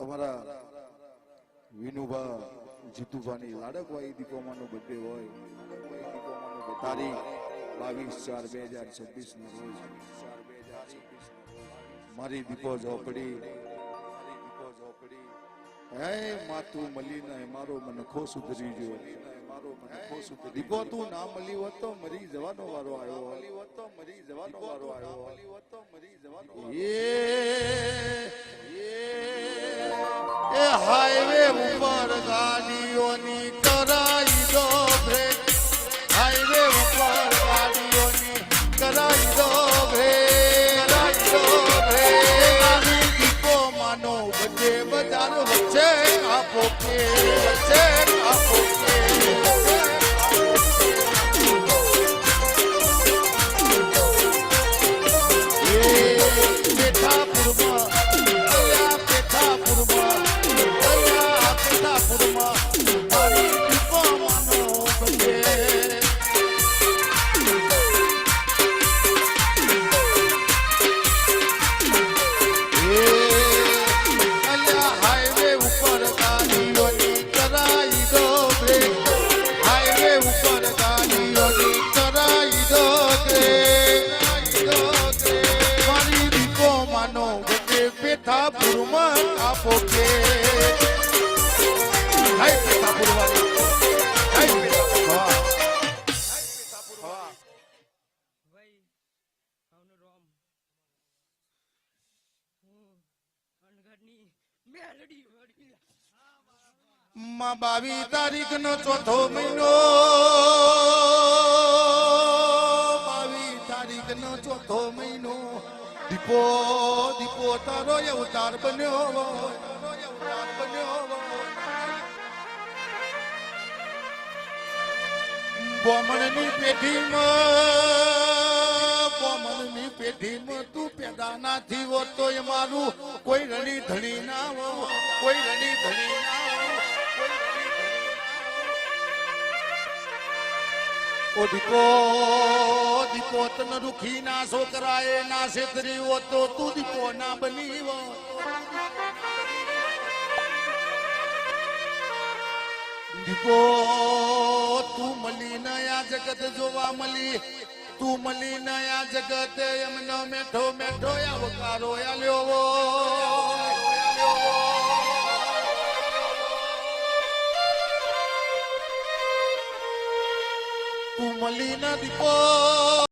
તમારા વિનુભા જીતુભાની લાડકવાઈ દીપોમાનો બર્થડે હોય, તારીખ 22/4/2026 ના રોજ મારી દીપો ઝોપડી હે માતું મલીને મારો મનખો સુધરી ગયો. દીપો તું ના મળી હોત તો મરી જવાનો વારો આવ્યો. એ હાઈવે ઉપર ગાડીઓની કરાઈ દો બ્રેક, હાઈવે ઉપર ગાડીઓની કરાઈ દો બ્રેક, દીપો માનો બધે બજાર વચ્ચે આપો કે વચ્ચે આપો કે આપો કે હાય પેટા પુરવાની હાય પેટા ભાઈ આવનો રોમ અનગરની મેલડી વડી માં 22 તારીખ નો ચોથો મહિનો, 22 તારીખ નો ચોથો મહિનો દીપો દીપો તારો અવતાર બન્યો, બોમણની પેઢીમાં તું પેદા ના થી હોત તો એ મારું કોઈ રણી ધણી ના હો, કોઈ રણી ધણી ના હો. ઓ દીપો દીપો તન રૂખી ના છોકરાએ ના છેતરી હો તો તું દીપો ના બની હો. દીપો તું મળી ન આ જગત જોવા મળી, તું મળી ન આ જગત એમનો મેઠો મેઠો આવકારો આલ્યો. તું મળી ન દીપો